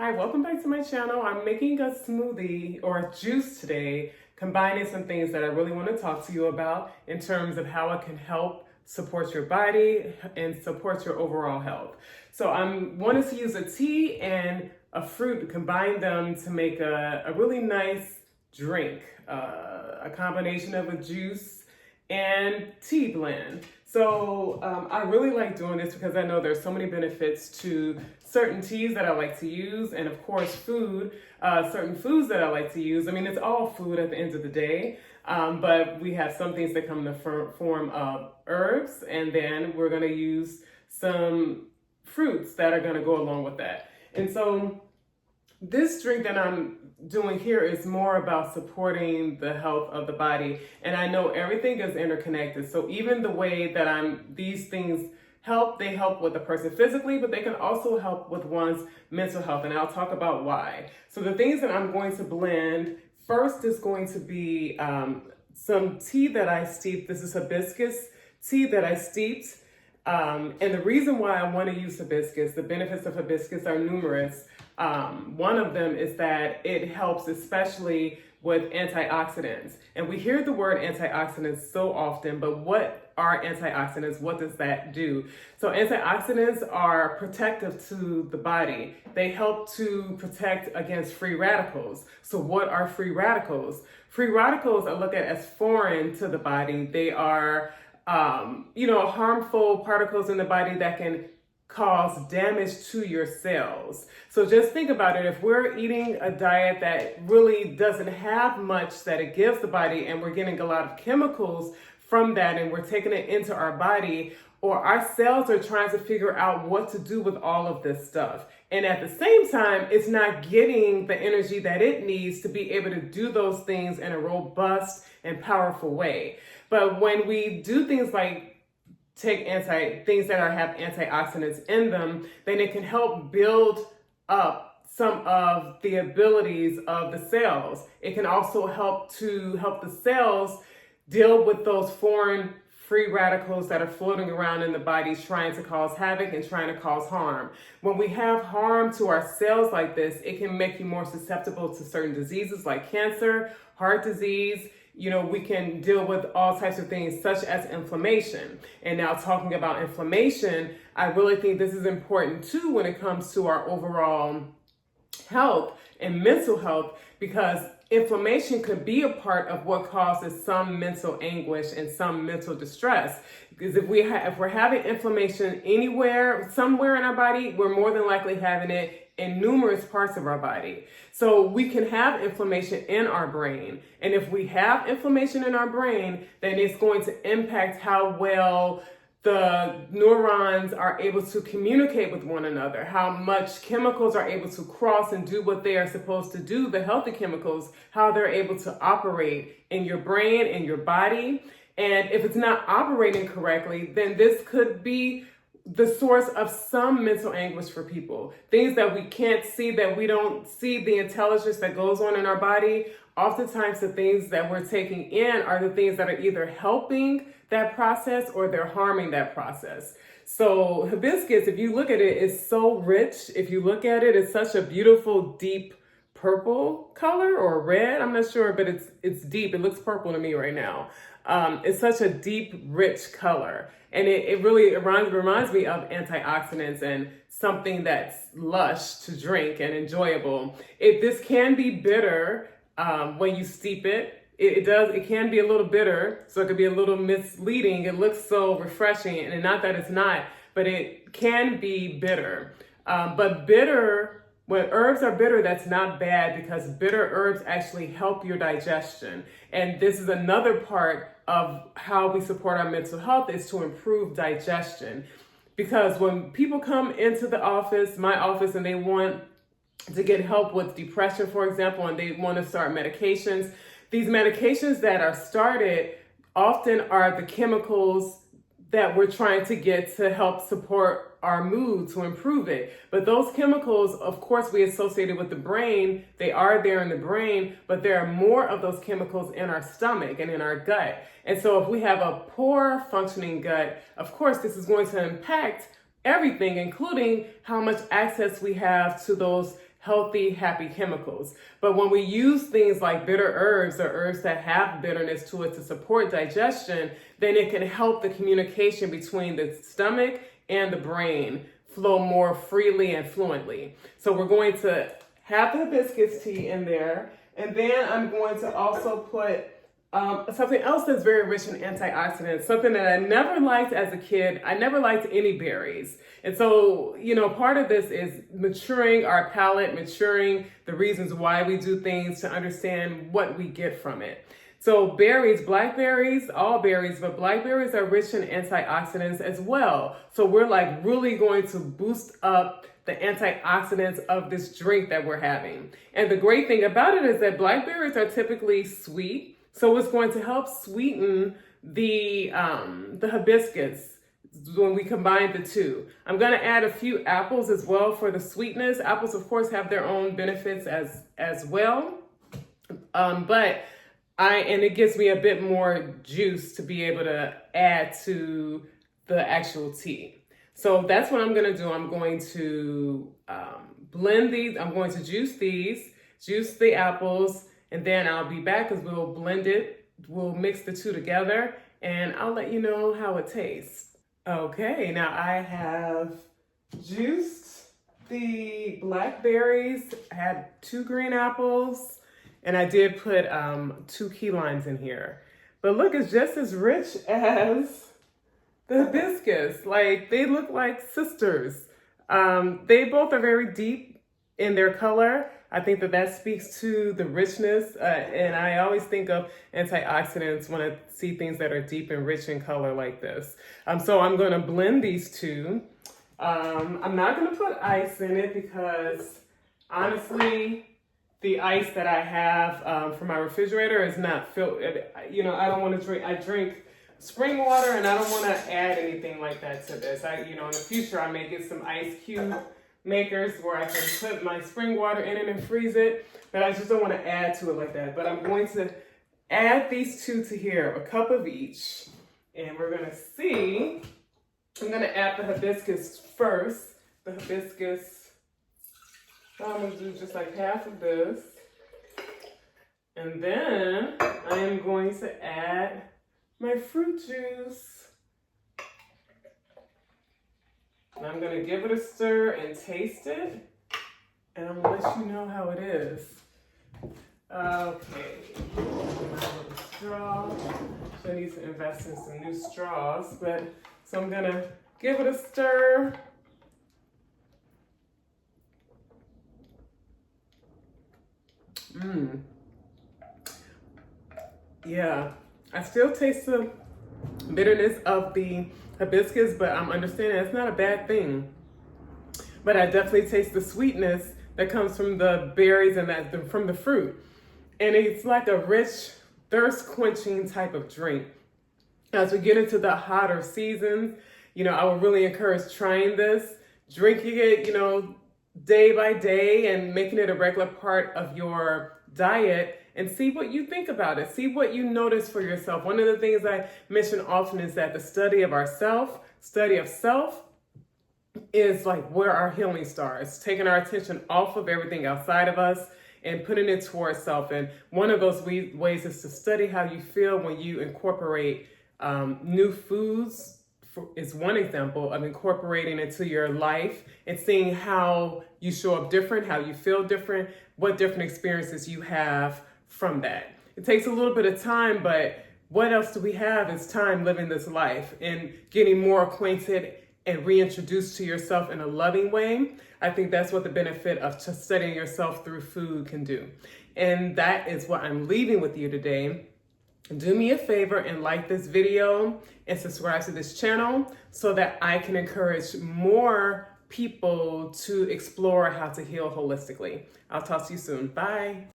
Hi, welcome back to my channel. I'm making a smoothie or a juice today, combining some things that I really want to talk to you about in terms of how it can help support your body and support your overall health. So I'm wanting to use a tea and a fruit to combine them to make a really nice drink, a combination of a juice and tea blend. So I really like doing this because I know there's so many benefits to certain teas that I like to use, and of course food, certain foods that I like to use. I mean, it's all food at the end of the day, but we have some things that come in the form of herbs, and then we're gonna use some fruits that are gonna go along with that. And so this drink that I'm doing here is more about supporting the health of the body. And I know everything is interconnected. So even the way that these things help, they help with the person physically, but they can also help with one's mental health. And I'll talk about why. So the things that I'm going to blend first is going to be some tea that I steeped. This is hibiscus tea that I steeped. And the reason why I want to use hibiscus, the benefits of hibiscus are numerous. One of them is that it helps especially with antioxidants. And we hear the word antioxidants so often, but what are antioxidants? What does that do? So antioxidants are protective to the body. They help to protect against free radicals. So what are free radicals? Free radicals are looked at as foreign to the body. They are harmful particles in the body that can cause damage to your cells. So just think about it. If we're eating a diet that really doesn't have much that it gives the body, and we're getting a lot of chemicals from that, and we're taking it into our body, or our cells are trying to figure out what to do with all of this stuff. And at the same time, it's not getting the energy that it needs to be able to do those things in a robust and powerful way. But when we do things like take things that have antioxidants in them, then it can help build up some of the abilities of the cells. It can also help the cells deal with those foreign free radicals that are floating around in the body trying to cause havoc and trying to cause harm. When we have harm to our cells like this, it can make you more susceptible to certain diseases like cancer, heart disease. We can deal with all types of things such as inflammation. And now talking about inflammation, I really think this is important too when it comes to our overall health and mental health, because inflammation could be a part of what causes some mental anguish and some mental distress. Because if we're having inflammation somewhere in our body, we're more than likely having it in numerous parts of our body. So we can have inflammation in our brain. And if we have inflammation in our brain, then it's going to impact how well the neurons are able to communicate with one another, how much chemicals are able to cross and do what they are supposed to do, the healthy chemicals, how they're able to operate in your brain and your body. And if it's not operating correctly, then this could be the source of some mental anguish for people. Things that we can't see, that we don't see the intelligence that goes on in our body. Oftentimes the things that we're taking in are the things that are either helping that process or they're harming that process. So hibiscus, if you look at it, is so rich. If you look at it, it's such a beautiful, deep purple color or red. I'm not sure, but it's deep. It looks purple to me right now. It's such a deep, rich color. And it really reminds me of antioxidants and something that's lush to drink and enjoyable. This can be bitter when you steep it. It can be a little bitter, so it could be a little misleading. It looks so refreshing, and not that it's not, but it can be bitter. But bitter, when herbs are bitter, that's not bad, because bitter herbs actually help your digestion. And this is another part of how we support our mental health, is to improve digestion. Because when people come into my office, and they want to get help with depression, for example, and they want to start medications, these medications that are started often are the chemicals that we're trying to get to help support our mood, to improve it. But those chemicals, of course, we associate it with the brain. They are there in the brain, but there are more of those chemicals in our stomach and in our gut. And so if we have a poor functioning gut, of course, this is going to impact everything, including how much access we have to those healthy, happy chemicals. But when we use things like bitter herbs or herbs that have bitterness to it to support digestion, then it can help the communication between the stomach and the brain flow more freely and fluently. So we're going to have the hibiscus tea in there, and then I'm going to also put something else that's very rich in antioxidants, something that I never liked as a kid. I never liked any berries. And so, part of this is maturing our palate, maturing the reasons why we do things, to understand what we get from it. So berries, blackberries, all berries, but blackberries are rich in antioxidants as well. So we're like really going to boost up the antioxidants of this drink that we're having. And the great thing about it is that blackberries are typically sweet. So it's going to help sweeten the hibiscus when we combine the two. I'm going to add a few apples as well for the sweetness. Apples, of course, have their own benefits as well. And it gives me a bit more juice to be able to add to the actual tea. So that's what I'm going to do. I'm going to blend these. I'm going to juice the apples, and then I'll be back because we'll blend it. We'll mix the two together, and I'll let you know how it tastes. Okay, now I have juiced the blackberries. I had 2 green apples, and I did put 2 key limes in here. But look, it's just as rich as the hibiscus. Like, they look like sisters. They both are very deep in their color. I think that speaks to the richness, and I always think of antioxidants when I see things that are deep and rich in color like this. So I'm going to blend these two. I'm not going to put ice in it because, honestly, the ice that I have from my refrigerator is not filled. I don't want to drink. I drink spring water, and I don't want to add anything like that to this. In the future, I may get some ice cube makers where I can put my spring water in it and freeze it, but I just don't want to add to it like that. But I'm going to add these two to here, a cup of each, and we're going to see. I'm going to add the hibiscus first. The hibiscus, I'm going to do just like half of this, and then I am going to add my fruit juice. And I'm going to give it a stir and taste it, and I'm going to let you know how it is. Okay, my little straw. So I need to invest in some new straws, so I'm going to give it a stir. Yeah, I still taste the bitterness of the hibiscus, but I'm understanding it's not a bad thing. But I definitely taste the sweetness that comes from the berries and from the fruit. And it's like a rich, thirst-quenching type of drink. As we get into the hotter seasons, I would really encourage trying this, drinking it, day by day, and making it a regular part of your diet, and see what you think about it. See what you notice for yourself. One of the things I mention often is that the study of self is like where our healing starts, taking our attention off of everything outside of us and putting it towards self. And one of those ways is to study how you feel when you incorporate new foods. Is one example of incorporating into your life and seeing how you show up different, how you feel different, what different experiences you have from that. It takes a little bit of time, but what else do we have is time living this life and getting more acquainted and reintroduced to yourself in a loving way. I think that's what the benefit of just studying yourself through food can do. And that is what I'm leaving with you today. Do me a favor and like this video and subscribe to this channel so that I can encourage more people to explore how to heal holistically. I'll talk to you soon. Bye.